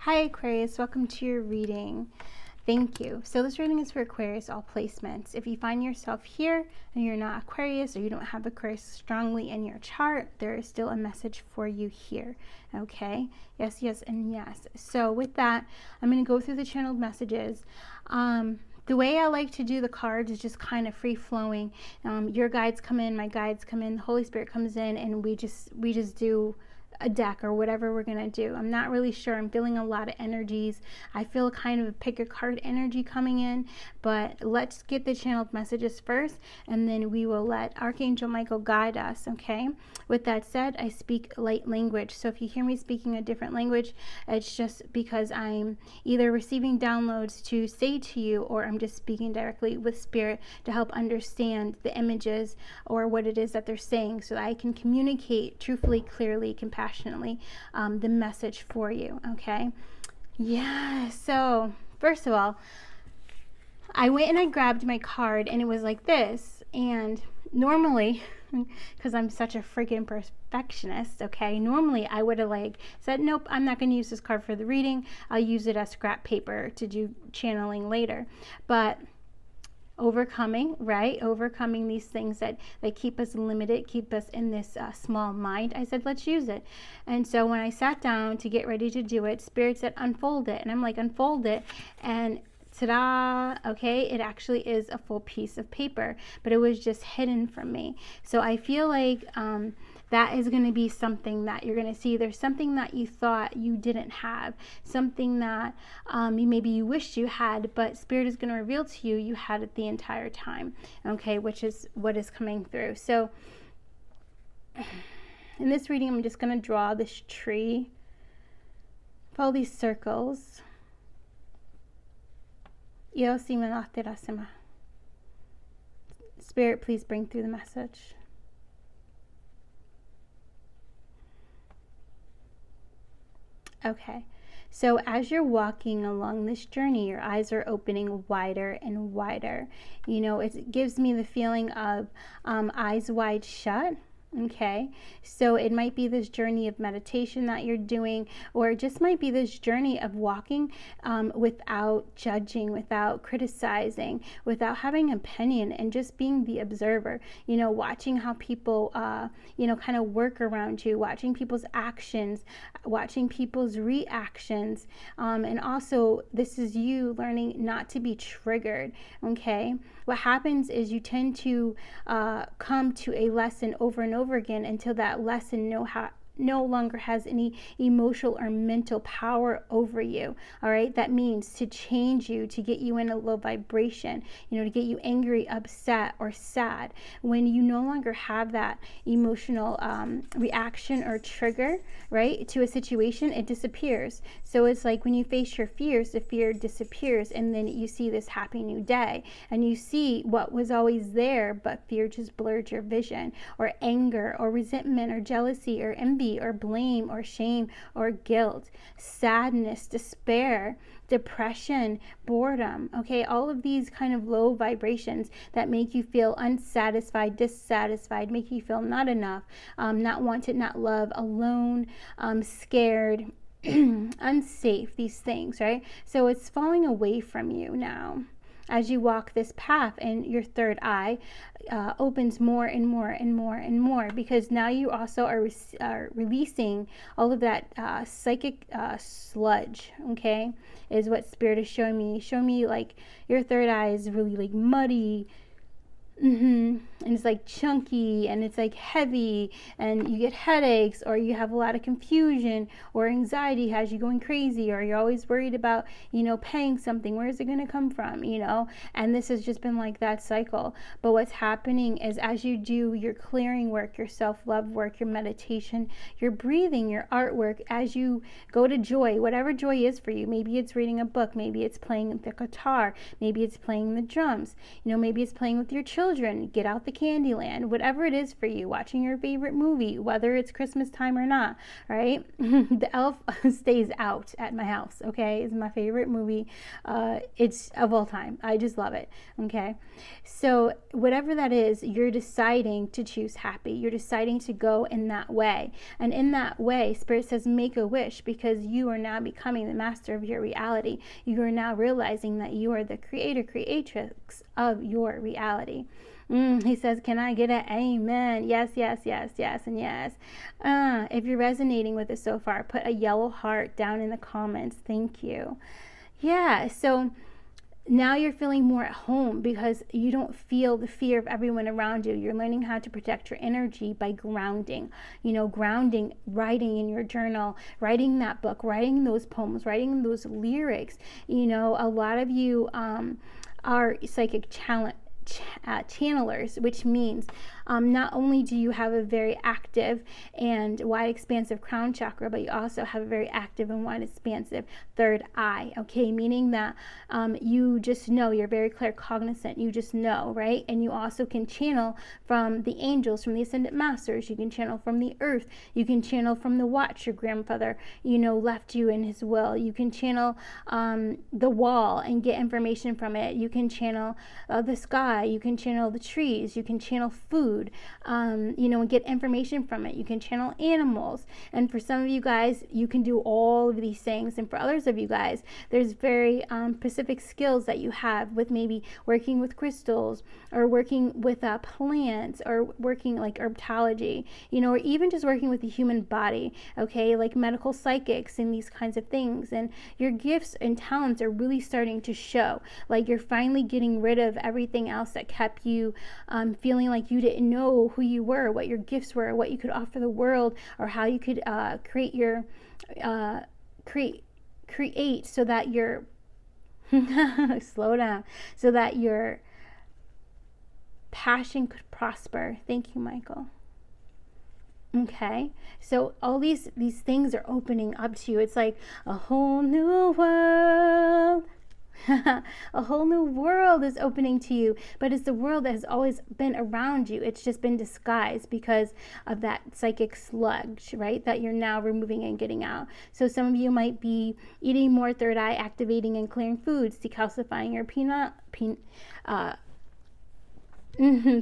Hi Aquarius, welcome to your reading. Thank you. So this reading is for Aquarius, all placements. If you find yourself here and you're not Aquarius or you don't have Aquarius strongly in your chart, there is still a message for you here. Okay? Yes, yes, and yes. So with that, I'm going to go through the channeled messages. The way I like to do the cards is just kind of free flowing. Your guides come in, my guides come in, the Holy Spirit comes in, and we just do a deck or whatever we're going to do. I'm not really sure. I'm feeling a lot of energies. I feel kind of a pick a card energy coming in, but let's get the channeled messages first, and then we will let Archangel Michael guide us, okay? With that said, I speak light language. So if you hear me speaking a different language, it's just because I'm either receiving downloads to say to you, or I'm just speaking directly with Spirit to help understand the images or what it is that they're saying, so that I can communicate truthfully, clearly, compassionately the message for you. Okay, yeah. So first of all, I went and I grabbed my card, and it was like this. And normally, because I'm such a freaking perfectionist, okay, normally I would have like said, nope, I'm not going to use this card for the reading. I'll use it as scrap paper to do channeling later. But overcoming these things that keep us limited, keep us in this small mind, I said, let's use it. And so when I sat down to get ready to do it, Spirit said, unfold it. And I'm like, unfold it. And ta-da, okay, it actually is a full piece of paper, but it was just hidden from me. So I feel like that is going to be something that you're going to see. There's something that you thought you didn't have, something that maybe you wished you had, but Spirit is going to reveal to you you had it the entire time, okay, which is what is coming through. So in this reading, I'm just going to draw this tree, follow these circles. Spirit, please bring through the message. Okay, so as you're walking along this journey, your eyes are opening wider and wider. You know, it gives me the feeling of eyes wide shut. Okay, so it might be this journey of meditation that you're doing, or it just might be this journey of walking without judging, without criticizing, without having an opinion, and just being the observer, you know, watching how people, kind of work around you, watching people's actions, watching people's reactions. And also, this is you learning not to be triggered, okay? What happens is you tend to come to a lesson over and over again until that lesson no longer has any emotional or mental power over you. All right, that means to change you, to get you in a low vibration, you know, to get you angry, upset, or sad. When you no longer have that emotional reaction or trigger, right, to a situation, it disappears. So it's like when you face your fears, the fear disappears, and then you see this happy new day, and you see what was always there, but fear just blurred your vision, or anger, or resentment, or jealousy, or envy, or blame, or shame, or guilt, sadness, despair, depression, boredom, okay, all of these kind of low vibrations that make you feel unsatisfied, dissatisfied, make you feel not enough, not wanted, not loved, alone, scared, unsafe, these things, right? So it's falling away from you now as you walk this path, and your third eye opens more and more and more and more, because now you also are releasing all of that psychic sludge, okay, is what Spirit is showing me. Show me like your third eye is really like muddy, and it's like chunky, and it's like heavy, and you get headaches, or you have a lot of confusion, or anxiety has you going crazy, or you're always worried about, you know, paying something. Where is it going to come from, you know? And this has just been like that cycle. But what's happening is, as you do your clearing work, your self-love work, your meditation, your breathing, your artwork, as you go to joy, whatever joy is for you, maybe it's reading a book, maybe it's playing the guitar, maybe it's playing the drums, you know, maybe it's playing with your children, children, get out the Candyland, whatever it is for you, watching your favorite movie, whether it's Christmas time or not, right? The Elf stays out at my house, okay? It's my favorite movie. It's of all time. I just love it, okay? So whatever that is, you're deciding to choose happy. You're deciding to go in that way. And in that way, Spirit says make a wish, because you are now becoming the master of your reality. You are now realizing that you are the creator, creatrix of your reality. He says, can I get an amen? Yes, yes, yes, yes, and yes. If you're resonating with it so far, put a yellow heart down in the comments. Thank you. Yeah, so now you're feeling more at home because you don't feel the fear of everyone around you. You're learning how to protect your energy by grounding. Grounding, writing in your journal, writing that book, writing those poems, writing those lyrics. A lot of you are psychic channelers, which means not only do you have a very active and wide expansive crown chakra, but you also have a very active and wide expansive third eye, okay? Meaning that you just know, you're very claircognizant, you just know, right? And you also can channel from the angels, from the ascended masters, you can channel from the earth, you can channel from the watch your grandfather, left you in his will, you can channel the wall and get information from it, you can channel the sky, you can channel the trees, you can channel food, and get information from it. You can channel animals. And for some of you guys, you can do all of these things. And for others of you guys, there's very specific skills that you have with maybe working with crystals or working with plants or working like herbology, or even just working with the human body, okay, like medical psychics and these kinds of things. And your gifts and talents are really starting to show. Like you're finally getting rid of everything else that kept you feeling like you didn't know who you were, what your gifts were, what you could offer the world, or how you could create so that your slow down, so that your passion could prosper. Thank you, Michael. Okay, so all these things are opening up to you. It's like a whole new world. A whole new world is opening to you, but it's the world that has always been around you. It's just been disguised because of that psychic sludge, right, that you're now removing and getting out. So some of you might be eating more third eye activating and clearing foods, decalcifying your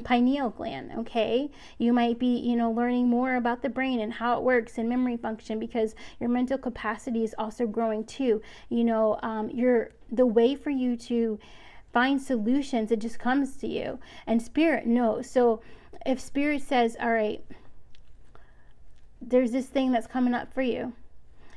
pineal gland, okay? You might be, learning more about the brain and how it works and memory function, because your mental capacity is also growing too. The way for you to find solutions, it just comes to you, and Spirit knows. So if Spirit says, all right, there's this thing that's coming up for you,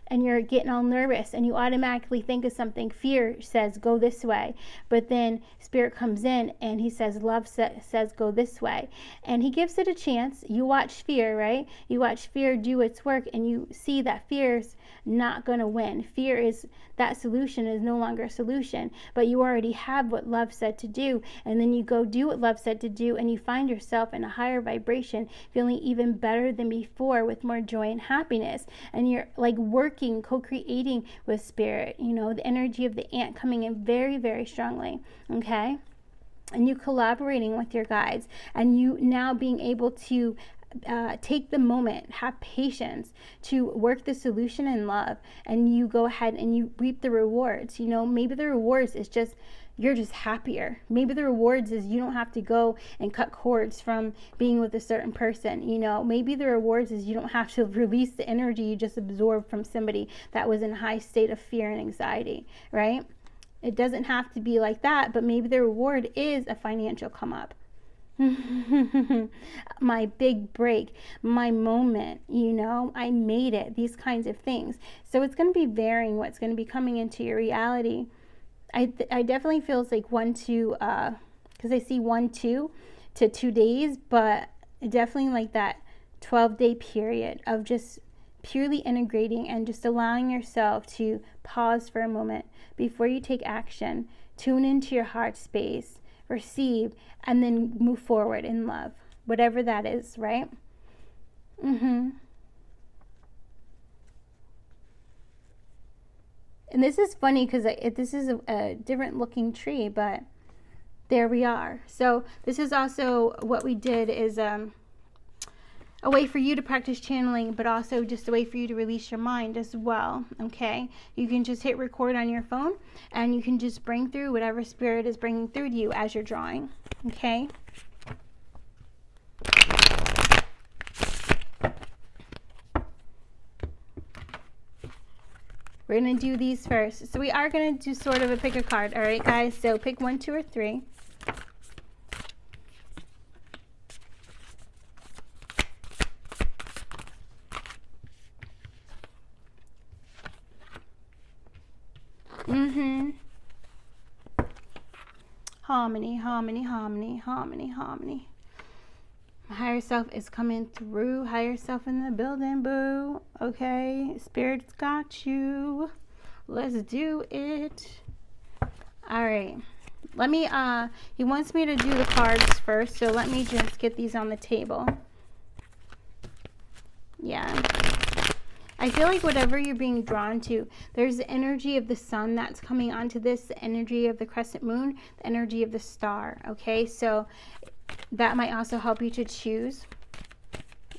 and you're getting all nervous and you automatically think of something, fear says go this way, but then Spirit comes in and he says love says go this way, and he gives it a chance. You watch fear, right? You watch fear do its work, and you see that fear's not going to win. Fear is, that solution is no longer a solution, but you already have what love said to do, and then you go do what love said to do, and you find yourself in a higher vibration, feeling even better than before, with more joy and happiness, and you're like working, co-creating with Spirit, the energy of the ant coming in very, very strongly, okay? And you collaborating with your guides, and you now being able to take the moment, have patience to work the solution in love, and you go ahead and you reap the rewards. Maybe the rewards is just you're just happier. Maybe the rewards is you don't have to go and cut cords from being with a certain person. Maybe the rewards is you don't have to release the energy you just absorbed from somebody that was in a high state of fear and anxiety, right? It doesn't have to be like that, but maybe the reward is a financial come up. My big break, my moment, I made it, these kinds of things. So it's going to be varying what's going to be coming into your reality. I definitely feels like 1 to because I see 1 to 2 days, but definitely like that 12-day period of just purely integrating and just allowing yourself to pause for a moment before you take action, tune into your heart space, receive, and then move forward in love, whatever that is, right? And this is funny because this is a different looking tree, but there we are. So this is also what we did is a way for you to practice channeling, but also just a way for you to release your mind as well. Okay, you can just hit record on your phone and you can just bring through whatever spirit is bringing through to you as you're drawing. Okay. We're going to do these first. So we are going to do sort of a pick a card. All right, guys. So pick 1, 2, or 3. Harmony, harmony, harmony, harmony, harmony. Higher self is coming through. Higher self in the building, boo. Okay, Spirit's got you. Let's do it. All right. Let me, he wants me to do the cards first, so let me just get these on the table. Yeah. I feel like whatever you're being drawn to, there's the energy of the sun that's coming onto this, the energy of the crescent moon, the energy of the star, okay? So that might also help you to choose.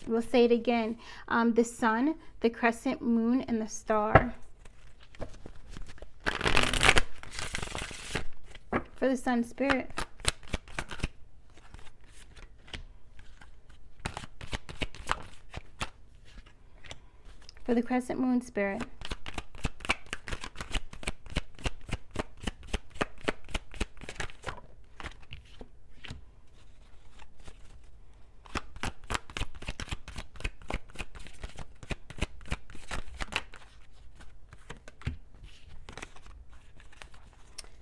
We'll say it again. The sun, the crescent moon, and the star. For the sun spirit. For the crescent moon spirit.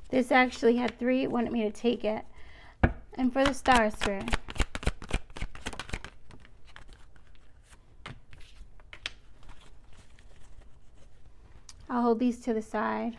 This actually had 3, it wanted me to take it. And for the star spirit. I'll hold these to the side.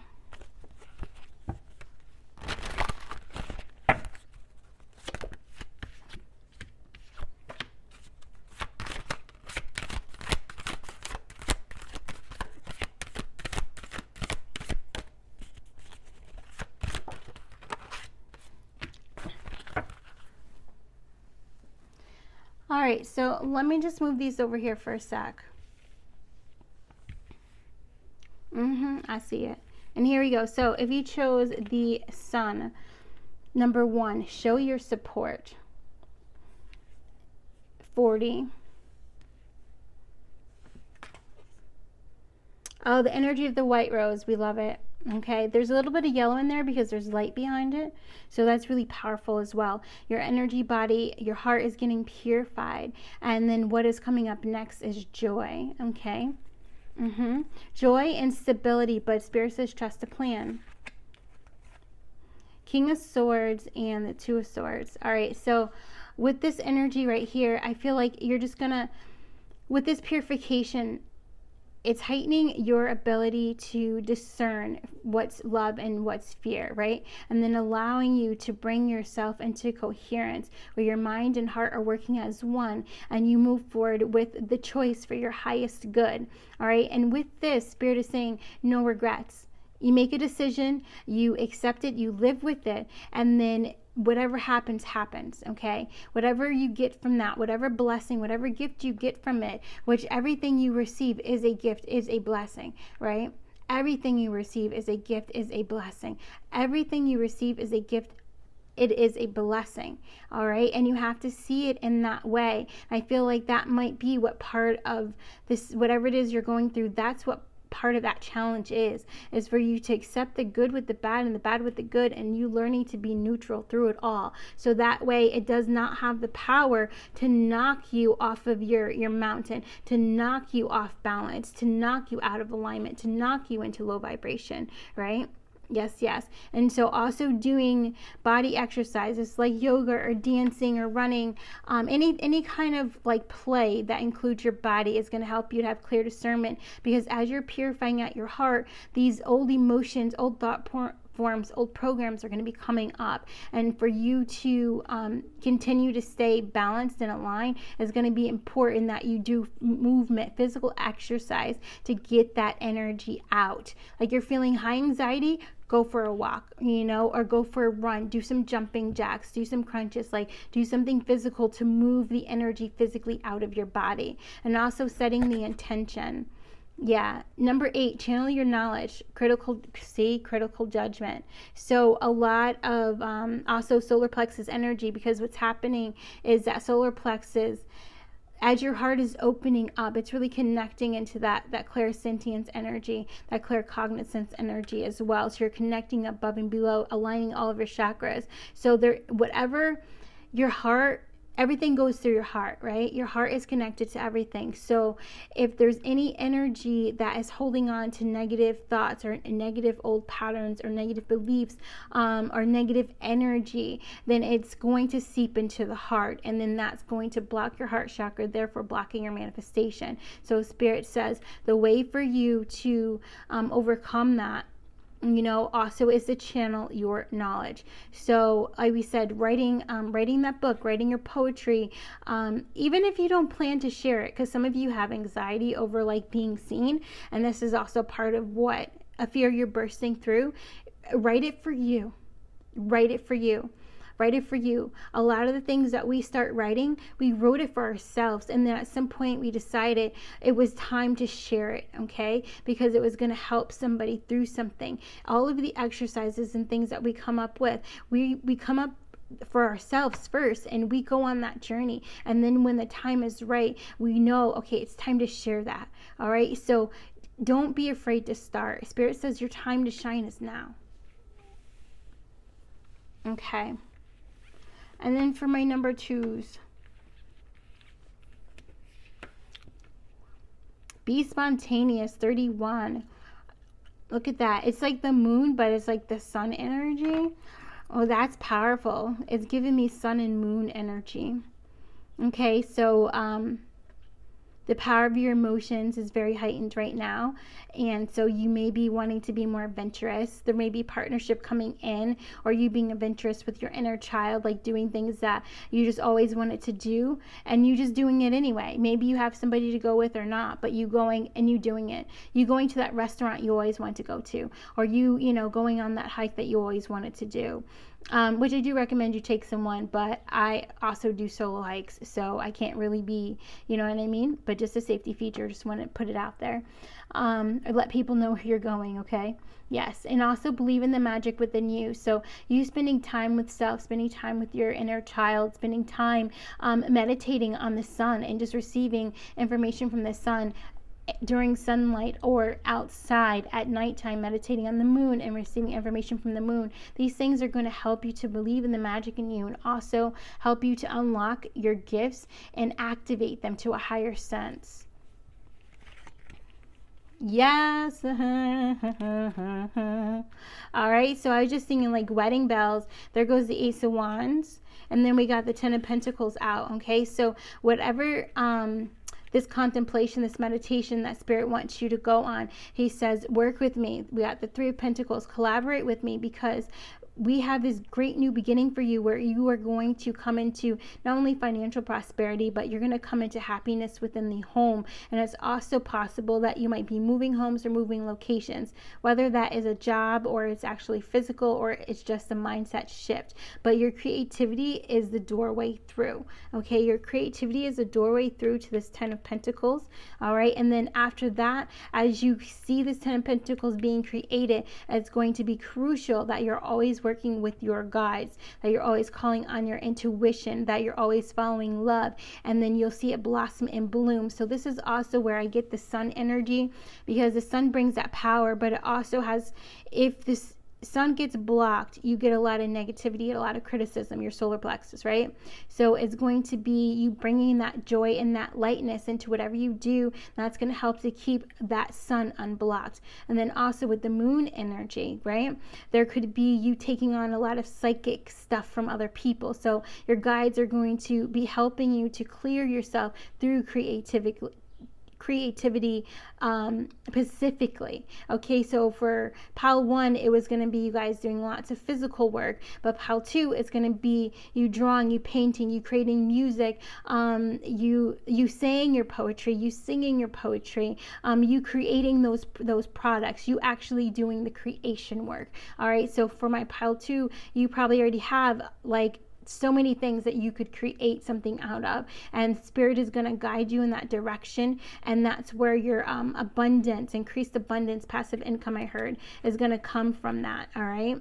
All right, so let me just move these over here for a sec. I see it. And here we go. So if you chose the sun, number 1, show your support. 40. Oh, the energy of the white rose. We love it. Okay, there's a little bit of yellow in there because there's light behind it. So that's really powerful as well. Your energy body, your heart is getting purified. And then what is coming up next is joy. Okay. Joy and stability, but Spirit says trust the plan. King of Swords and the 2 of Swords. All right, so with this energy right here, I feel like you're just gonna, with this purification, it's heightening your ability to discern what's love and what's fear, right? And then allowing you to bring yourself into coherence where your mind and heart are working as one and you move forward with the choice for your highest good, all right? And with this, Spirit is saying no regrets. You make a decision, you accept it, you live with it, and then whatever happens, happens, okay? Whatever you get from that, whatever blessing, whatever gift you get from it, which everything you receive is a gift, is a blessing, right? Everything you receive is a gift, is a blessing. Everything you receive is a gift, it is a blessing, all right? And you have to see it in that way. I feel like that might be what part of this, whatever it is you're going through, that's what part of that challenge is for you to accept the good with the bad and the bad with the good, and you learning to be neutral through it all, so that way it does not have the power to knock you off of your mountain, to knock you off balance, to knock you out of alignment, to knock you into low vibration, right? Yes. And so also doing body exercises like yoga or dancing or running, any kind of like play that includes your body is going to help you to have clear discernment, because as you're purifying out your heart, these old emotions, old thought forms, old programs are going to be coming up. And for you to continue to stay balanced and aligned, is going to be important that you do movement, physical exercise to get that energy out. Like you're feeling high anxiety, go for a walk, or go for a run, do some jumping jacks, do some crunches, like do something physical to move the energy physically out of your body. And also setting the intention. Yeah. Number 8, channel your knowledge. Critical judgment. So a lot of also solar plexus energy, because what's happening is that solar plexus, as your heart is opening up, it's really connecting into that clairsentience energy, that claircognizance energy as well. So you're connecting above and below, aligning all of your chakras. So whatever your heart, everything goes through your heart, right? Your heart is connected to everything. So if there's any energy that is holding on to negative thoughts or negative old patterns or negative beliefs or negative energy, then it's going to seep into the heart, and then that's going to block your heart chakra, therefore blocking your manifestation. So Spirit says the way for you to overcome that, also is to channel your knowledge. So like we said, writing that book, writing your poetry, even if you don't plan to share it, because some of you have anxiety over like being seen, and this is also part of what a fear you're bursting through. Write it for you. Write it for you. Write it for you. A lot of the things that we start writing, we wrote it for ourselves, and then at some point we decided it was time to share it, okay? Because it was going to help somebody through something. All of the exercises and things that we come up with, we come up for ourselves first, and we go on that journey, and then when the time is right, we know, okay, it's time to share that. All right, so don't be afraid to start. Spirit says your time to shine is now. Okay. And then for my number 2s, be spontaneous, 31. Look at that. It's like the moon, but it's like the sun energy. Oh, that's powerful. It's giving me sun and moon energy. Okay, so the power of your emotions is very heightened right now. And so you may be wanting to be more adventurous. There may be partnership coming in, or you being adventurous with your inner child, like doing things that you just always wanted to do, and you just doing it anyway. Maybe you have somebody to go with or not, but you going and you doing it. You going to that restaurant you always want to go to, or you going on that hike that you always wanted to do. Which I do recommend you take someone, but I also do solo hikes, so I can't really be, you know what I mean? But just a safety feature, just want to put it out there. Let people know where you're going, okay? Yes, and also believe in the magic within you. So you spending time with self, spending time with your inner child, spending time meditating on the sun and just receiving information from the sun during sunlight, or outside at nighttime meditating on the moon and receiving information from the moon. These things are going to help you to believe in the magic in you, and also help you to unlock your gifts and activate them to a higher sense. Yes. All right, so I was just singing like wedding bells. There goes the Ace of Wands, and then we got the Ten of Pentacles out. Okay, so whatever this contemplation, this meditation that Spirit wants you to go on, he says, work with me. We got the Three of Pentacles. Collaborate with me, because we have this great new beginning for you, where you are going to come into not only financial prosperity, but you're going to come into happiness within the home. And it's also possible that you might be moving homes or moving locations, whether that is a job, or it's actually physical, or it's just a mindset shift. But your creativity is the doorway through. Okay, your creativity is the doorway through to this Ten of Pentacles. All right, and then after that, as you see this Ten of Pentacles being created, it's going to be crucial that you're always working with your guides, that you're always calling on your intuition, that you're always following love, and then you'll see it blossom and bloom. So this is also where I get the sun energy, because the sun brings that power, but it also has, if this sun gets blocked, you get a lot of negativity, a lot of criticism, your solar plexus, right? So it's going to be you bringing that joy and that lightness into whatever you do. That's going to help to keep that sun unblocked. And then also with the moon energy, right? There could be you taking on a lot of psychic stuff from other people. So your guides are going to be helping you to clear yourself through creativity specifically. Okay, so for pile 1, it was going to be you guys doing lots of physical work, but pile 2 is going to be you drawing, you painting, you creating music, you saying your poetry, you singing your poetry, you creating those products, you actually doing the creation work. All right, so for my pile 2, you probably already have like so many things that you could create something out of, and Spirit is going to guide you in that direction, and that's where your abundance, increased abundance, passive income, I heard, is going to come from that. All right,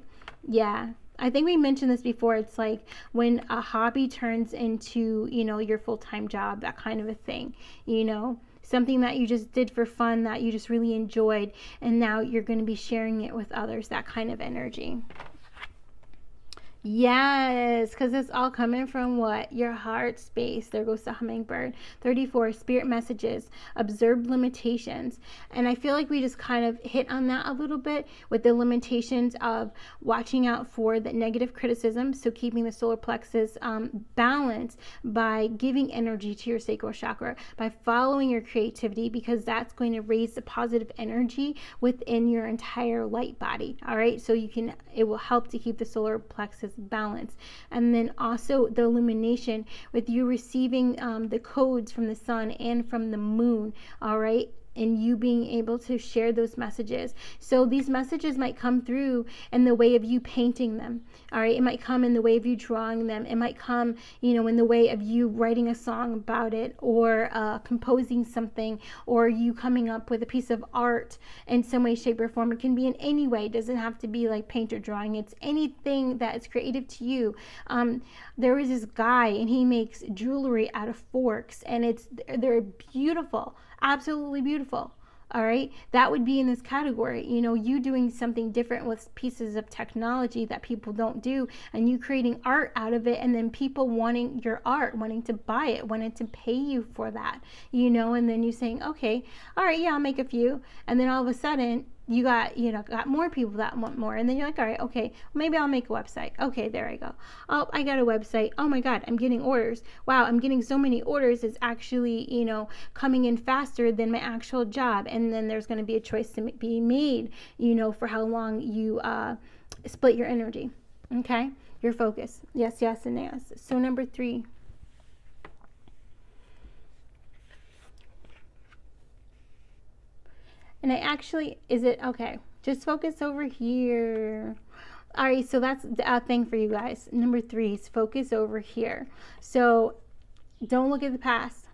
yeah, I think we mentioned this before. It's like when a hobby turns into, you know, your full-time job, that kind of a thing, you know, something that you just did for fun, that you just really enjoyed, and now you're going to be sharing it with others, that kind of energy. Yes, because it's all coming from what? Your heart space. There goes the hummingbird. 34, spirit messages, observed limitations. And I feel like we just kind of hit on that a little bit with the limitations of watching out for the negative criticism. So keeping the solar plexus balanced by giving energy to your sacral chakra, by following your creativity, because that's going to raise the positive energy within your entire light body. All right, so it will help to keep the solar plexus balance. And then also the illumination with you receiving the codes from the sun and from the moon. All right, and you being able to share those messages. So these messages might come through in the way of you painting them. All right, it might come in the way of you drawing them. It might come, you know, in the way of you writing a song about it, or composing something, or you coming up with a piece of art in some way, shape, or form. It can be in any way. It doesn't have to be like paint or drawing. It's anything that is creative to you. There is this guy, and he makes jewelry out of forks, and they're beautiful. Absolutely beautiful. All right, that would be in this category. You know, you doing something different with pieces of technology that people don't do, and you creating art out of it, and then people wanting your art, wanting to buy it, wanting to pay you for that, you know, and then you saying, okay, all right, yeah, I'll make a few, and then all of a sudden you got more people that want more, and then you're like, all right, okay, maybe I'll make a website. Okay, there I go. Oh, I got a website. Oh my God, I'm getting orders. Wow, I'm getting so many orders. It's actually, you know, coming in faster than my actual job. And then there's going to be a choice to be made, you know, for how long you split your energy. Okay, your focus. Yes, yes, and yes. So number 3. And is it okay? Just focus over here. All right, so that's a thing for you guys. Number 3 is focus over here. So don't look at the past.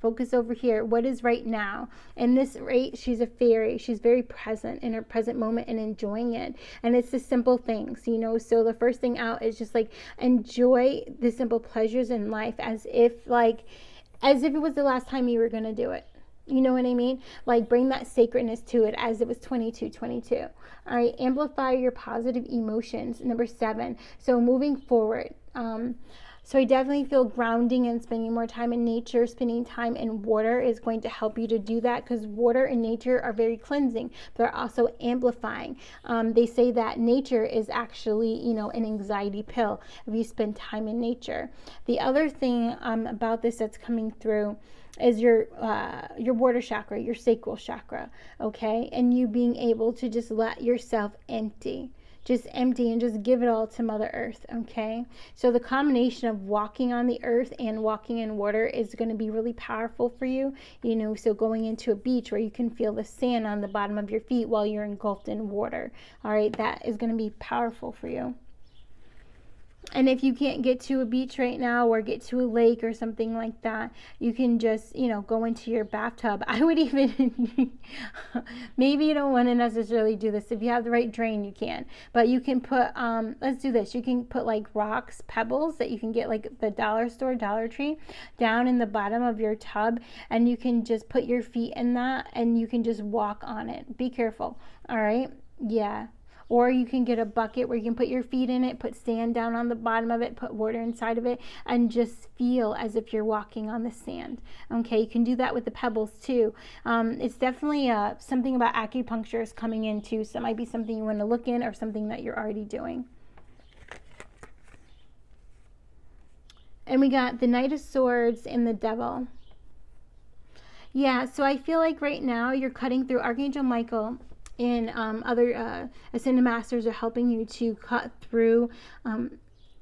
Focus over here. What is right now? And this rate, she's a fairy. She's very present in her present moment and enjoying it. And it's the simple things, you know. So the first thing out is just like enjoy the simple pleasures in life as if it was the last time you were going to do it. You know what I mean? Like bring that sacredness to it as it was 22. All right, amplify your positive emotions. Number 7. So moving forward. So I definitely feel grounding and spending more time in nature, spending time in water is going to help you to do that, because water and nature are very cleansing. They're also amplifying. They say that nature is actually, you know, an anxiety pill if you spend time in nature. The other thing about this that's coming through is your water chakra, your sacral chakra, okay? And you being able to just let yourself empty. Just empty and just give it all to Mother Earth, okay? So the combination of walking on the earth and walking in water is going to be really powerful for you, you know, so going into a beach where you can feel the sand on the bottom of your feet while you're engulfed in water, all right? That is going to be powerful for you. And if you can't get to a beach right now or get to a lake or something like that, you can just, you know, go into your bathtub. I would even, maybe you don't want to necessarily do this. If you have the right drain, you can. But you can put, let's do this. You can put like rocks, pebbles that you can get like the dollar store, Dollar Tree, down in the bottom of your tub. And you can just put your feet in that and you can just walk on it. Be careful. All right. Yeah. Or you can get a bucket where you can put your feet in it, put sand down on the bottom of it, put water inside of it, and just feel as if you're walking on the sand. Okay, you can do that with the pebbles too. It's definitely something about acupuncture is coming in too, so it might be something you want to look in or something that you're already doing. And we got the Knight of Swords and the Devil. Yeah, so I feel like right now you're cutting through. Archangel Michael and other ascended masters are helping you to cut through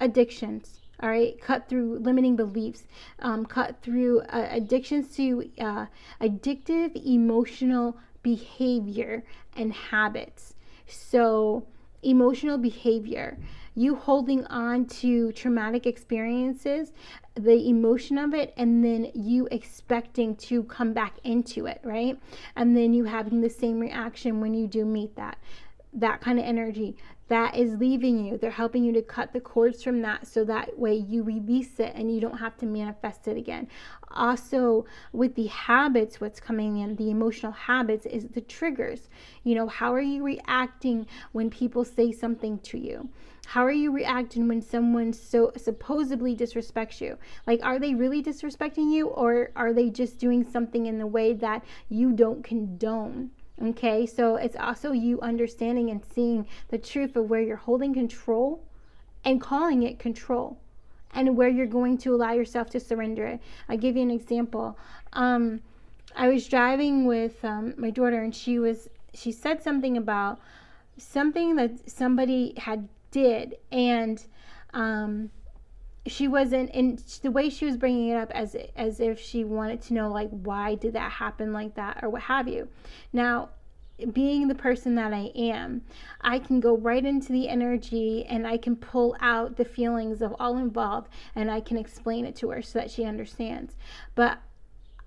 addictions. All right, cut through limiting beliefs, cut through addictions to addictive emotional behavior and habits. So, emotional behavior, you holding on to traumatic experiences, the emotion of it, and then you expecting to come back into it, right? And then you having the same reaction when you do meet that kind of energy that is leaving you. They're helping you to cut the cords from that, so that way you release it and you don't have to manifest it again. Also, with the habits, what's coming in, the emotional habits, is the triggers. How are you reacting when people say something to you? How are you reacting when someone so supposedly disrespects you? Like, are they really disrespecting you, or are they just doing something in the way that you don't condone? Okay, so it's also you understanding and seeing the truth of where you're holding control and calling it control, and where you're going to allow yourself to surrender it. I'll give you an example. I was driving with my daughter, and she said something about something that somebody had did, and she wasn't, and the way she was bringing it up as if she wanted to know, like, why did that happen like that, or what have you. Now, being the person that I am, I can go right into the energy, and I can pull out the feelings of all involved, and I can explain it to her so that she understands. But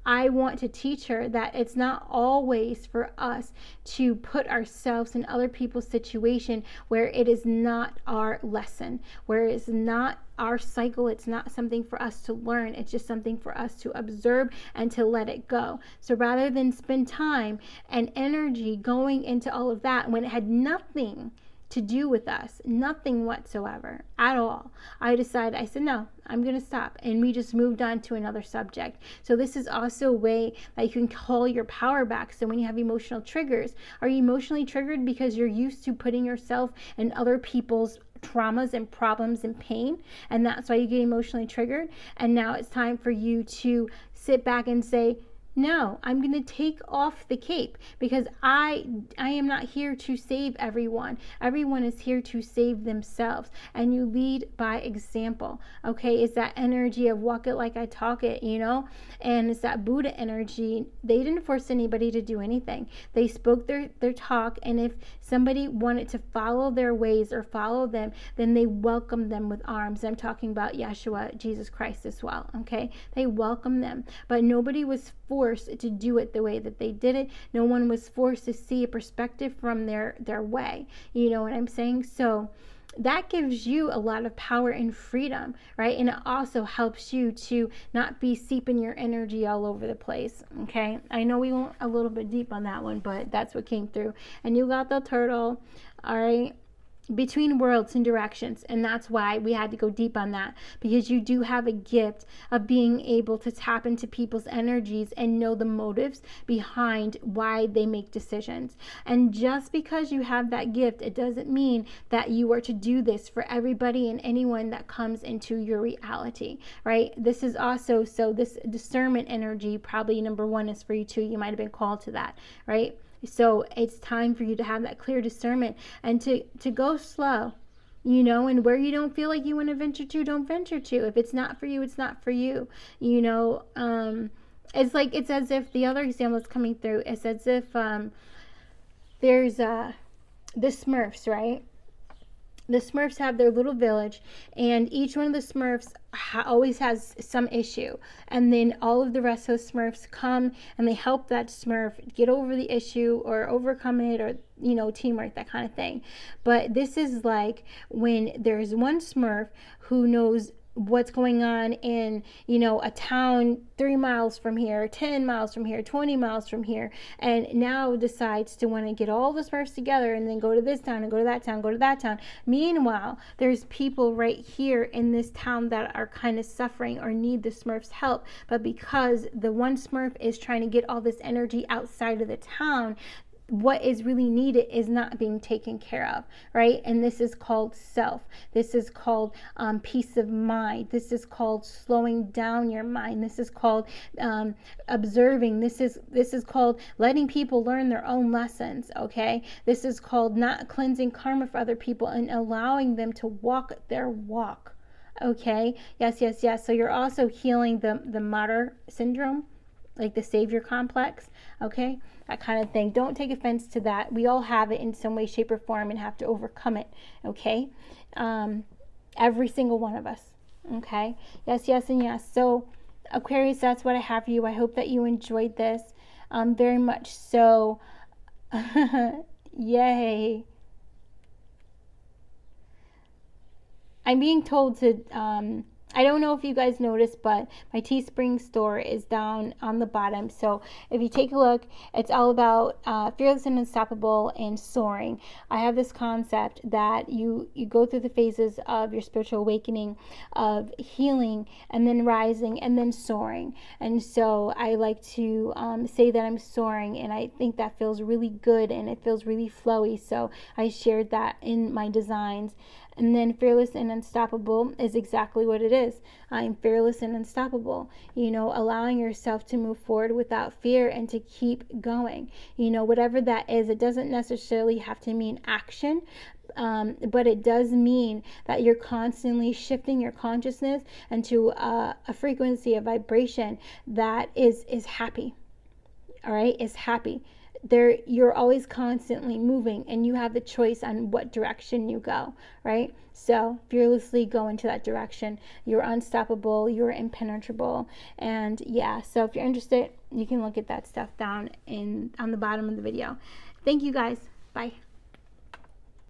I want to teach her that it's not always for us to put ourselves in other people's situation where it is not our lesson, where it's not our cycle. It's not something for us to learn. It's just something for us to observe and to let it go. So rather than spend time and energy going into all of that when it had nothing to do with us, nothing whatsoever at all, I said, no, I'm going to stop. And we just moved on to another subject. So this is also a way that you can call your power back. So when you have emotional triggers, are you emotionally triggered because you're used to putting yourself in other people's traumas and problems and pain, and that's why you get emotionally triggered? And now it's time for you to sit back and say, no, I'm going to take off the cape, because I am not here to save everyone. Everyone is here to save themselves. And you lead by example. Okay, it's that energy of walk it like I talk it, and it's that Buddha energy. They didn't force anybody to do anything. They spoke their talk, and if somebody wanted to follow their ways or follow them, then they welcomed them with arms. I'm talking about Yeshua, Jesus Christ, as well. Okay, they welcomed them, but nobody was forced to do it the way that they did it. No one was forced to see a perspective from their way. You know what I'm saying? So that gives you a lot of power and freedom, right? And it also helps you to not be seeping your energy all over the place. Okay, I know we went a little bit deep on that one, but that's what came through. And you got the turtle, all right, between worlds and directions. And that's why we had to go deep on that, because you do have a gift of being able to tap into people's energies and know the motives behind why they make decisions. And just because you have that gift, it doesn't mean that you are to do this for everybody and anyone that comes into your reality, right? This is also, so this discernment energy, probably number one is for you too. You might have been called to that, right? So it's time for you to have that clear discernment and to go slow, and where you don't feel like you want to venture to, don't venture to. If it's not for you, it's not for you. It's as if the other example is coming through. It's as if there's the Smurfs, right? The Smurfs have their little village, and each one of the Smurfs always has some issue. And then all of the rest of the Smurfs come and they help that Smurf get over the issue or overcome it, or, teamwork, that kind of thing. But this is like when there's one Smurf who knows what's going on in, a town 3 miles from here, 10 miles from here, 20 miles from here, and now decides to want to get all the Smurfs together and then go to this town and go to that town, go to that town. Meanwhile, there's people right here in this town that are kind of suffering or need the Smurfs' help, but because the one Smurf is trying to get all this energy outside of the town, what is really needed is not being taken care of, right? And this is called self. This is called peace of mind. This is called slowing down your mind. This is called observing. This is called letting people learn their own lessons, okay? This is called not cleansing karma for other people and allowing them to walk their walk, okay? Yes, yes, yes. So you're also healing the martyr syndrome, like the savior complex, okay? That kind of thing. Don't take offense to that. We all have it in some way, shape, or form and have to overcome it, okay? Every single one of us, okay? Yes, yes, and yes. So, Aquarius, that's what I have for you. I hope that you enjoyed this very much so. Yay. I'm being told to... I don't know if you guys noticed, but my Teespring store is down on the bottom. So if you take a look, it's all about fearless and unstoppable and soaring. I have this concept that you go through the phases of your spiritual awakening, of healing, and then rising, and then soaring. And so I like to say that I'm soaring, and I think that feels really good, and it feels really flowy. So I shared that in my designs. And then fearless and unstoppable is exactly what it is. I'm fearless and unstoppable. You know, allowing yourself to move forward without fear and to keep going. You know, whatever that is, it doesn't necessarily have to mean action, but it does mean that you're constantly shifting your consciousness into a frequency, a vibration that is happy. All right, is happy. You're always constantly moving, and you have the choice on what direction you go, right? So fearlessly go into that direction. You're unstoppable, you're impenetrable. And yeah, so if you're interested, you can look at that stuff down on the bottom of the video. Thank you guys. Bye.